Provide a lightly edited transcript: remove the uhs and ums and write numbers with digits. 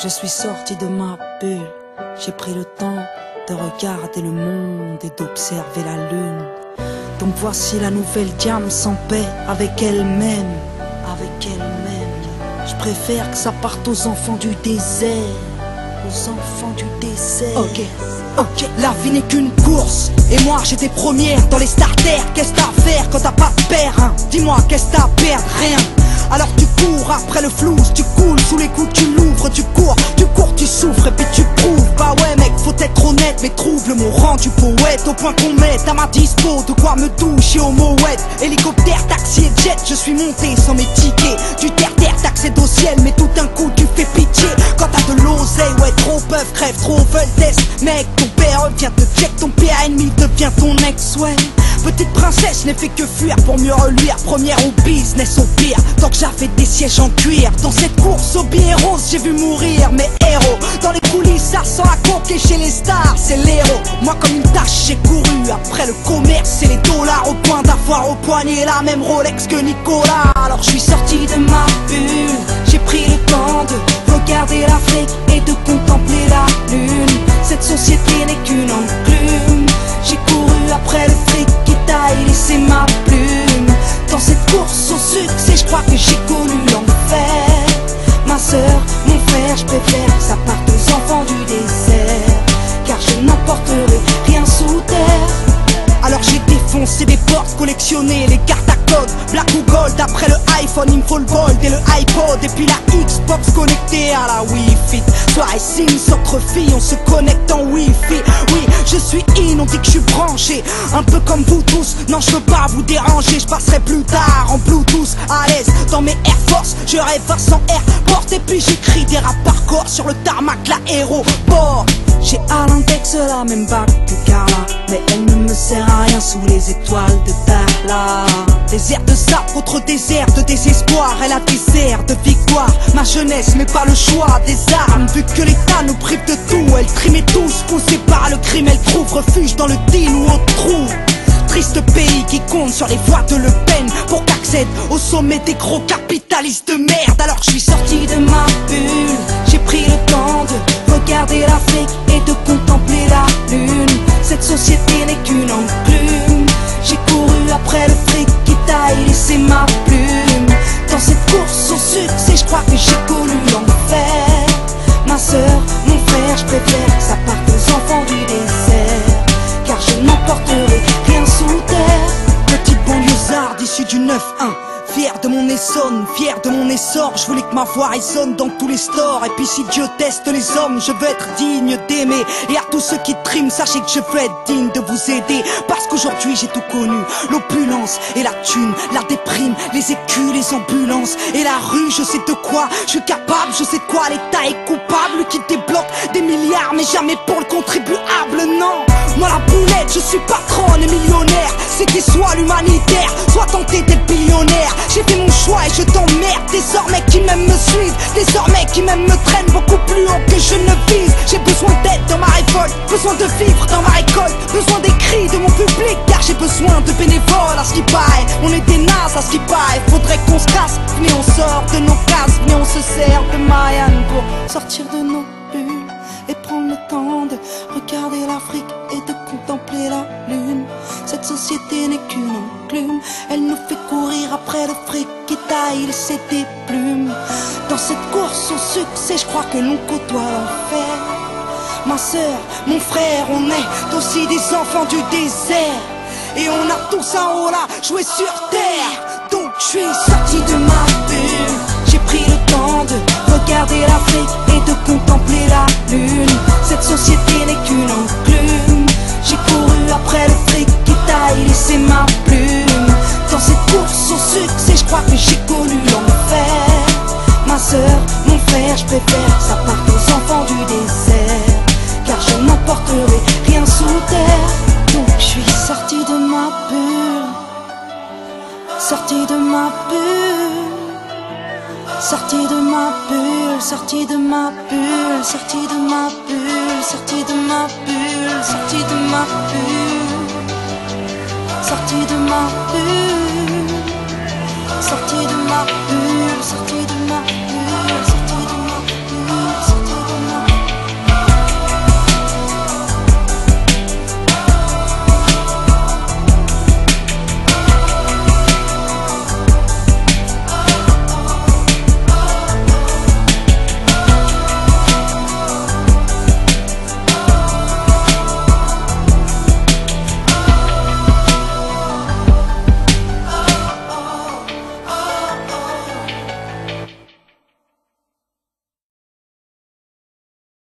Je suis sorti de ma bulle, j'ai pris le temps de regarder le monde et d'observer la lune. Donc voici la nouvelle Diam sans paix avec elle-même, Je préfère que ça parte aux enfants du désert, aux enfants du désert. Ok, la vie n'est qu'une course, et moi j'ai des premières dans les starters. Qu'est-ce t'as à faire quand t'as pas de père, hein? Dis-moi, qu'est-ce t'as à perdre? Rien. Alors tu cours après le flouze, tu coules sous les coups, tu l'ouvres, tu cours, tu souffres et puis tu prouves. Bah ouais mec, faut être honnête, mais trouve le mot rendu poète, au point qu'on mette à ma dispo de quoi me doucher au mouette. Hélicoptère, taxi et jet, je suis monté sans mes tickets. Du terre-terre, t'accèdes au ciel, mais tout d'un coup tu fais pitié. Quand t'as de l'oseille, ouais trop peuvent, crève, trop veulent test. Mec, ton père vient te check, ton père ennemi devient ton ex, ouais. Petite princesse n'ai fait que fuir pour mieux reluire. Première au business au pire, tant que j'avais des sièges en cuir. Dans cette course au billet rose, j'ai vu mourir mes héros. Dans les coulisses, ça sent la coke et chez les stars, c'est l'héros. Moi comme une tâche, j'ai couru après le commerce et les dollars, au point d'avoir au poignet la même Rolex que Nicolas. Alors je suis sorti de ma bulle, j'ai pris le temps de regarder l'Afrique et de contempler la lune. Cette société n'est qu'une enclume. J'ai couru après le fric qui taille, laissé ma plume. Dans cette course au succès, je crois que j'ai connu l'enfer. Ma soeur, mon frère, je préfère que ça parte aux enfants du désert, car je n'emporterai rien sous terre. Alors j'ai défoncé des portes, collectionné les cartes à code, black ou gold. Après le iPhone, il me faut le gold et le iPod. Et puis la Xbox connectée à la Wi-Fi. Soirée Sims entre filles, on se connecte en Wi-Fi. Oui, je suis in, on dit que je suis branché, un peu comme vous tous. Non, je veux pas vous déranger, je passerai plus tard en Bluetooth, à l'aise dans mes Air Force. Je rêve sans airport et puis j'écris des rap par corps sur le tarmac, l'aéroport. J'ai à l'index la même bague que Carla, mais elle ne me sert à rien sous les étoiles de Dala. Désert de sable contre désert de désespoir, elle a des airs de victoire. Ma jeunesse mais pas le choix des armes, vu que l'État nous prive de tout. Elle trimait tous, poussée par le crime, elle trouve refuge dans le deal ou au trou. Triste pays qui compte sur les voies de Le Pen pour qu'accède au sommet des gros capitalistes de merde. Alors je suis sorti de ma bulle, j'ai pris le temps de regarder l'Afrique et de contempler la lune. Cette société n'est qu'une enclume. J'ai couru après le fric qui taille, laissé ma plume. Dans cette course au succès, je crois que j'ai connu l'enfer. Ma soeur, mon frère, je préfère que ça parte aux enfants du désert, car je n'emporterai rien sous terre. Petite banlieusarde issue du 9-1, fier de mon Essonne, fier de mon essor. Je voulais que ma voix résonne dans tous les stores. Et puis si Dieu teste les hommes, je veux être digne d'aimer. Et à tous ceux qui triment, sachez que je veux être digne de vous aider. Parce qu'aujourd'hui j'ai tout connu, l'opulence et la thune, la déprime, les écus, les ambulances et la rue. Je sais de quoi je suis capable, je sais de quoi l'État est coupable, qui débloque des milliards mais jamais pour le contribuable, non. Moi la boulette, je suis patronne et millionnaire. C'était soit l'humanitaire, soit tenter d'être billionnaire. J'ai fait mon choix et je t'emmerde. Désormais qui m'aiment me suivent, désormais qui m'aiment me traînent beaucoup plus haut que je ne vise. J'ai besoin d'aide dans ma révolte, besoin de vivre dans ma récolte, besoin des cris de mon public, car j'ai besoin de bénévoles. À ce qui paraît, on est des nazes à ce qui paraît. Faudrait qu'on se casse, venez on sort de nos cases, venez on se sert de Marianne pour sortir de nos bulles et prendre le temps de regarder l'Afrique et de contempler la lune. Cette société n'est qu'une enclume, elle nous fait courir après le fric qui taille, laisser des plumes. Dans cette course au succès, je crois que l'on côtoie l'enfer. Ma soeur, mon frère, on est aussi des enfants du désert, et on a tous un rôle à jouer sur terre. Donc je suis sorti de ma bulle, j'ai pris le temps de regarder l'Afrique et de contempler la lune. Cette société n'est qu'une enclume. J'ai couru après le fric qui taille, laissé ma plume. Dans cette course au succès, je crois que j'ai connu l'enfer. Ma soeur, mon frère, je préfère que ça parte aux enfants du désert, car je n'emporterai rien sous terre. Donc je suis sorti de ma bulle, sorti de ma bulle, sorti de ma bulle, sorti de ma bulle, sorti de ma bulle, sorti de ma bulle, sorti de ma bulle, sorti de ma bulle, sorti de ma bulle, sorti de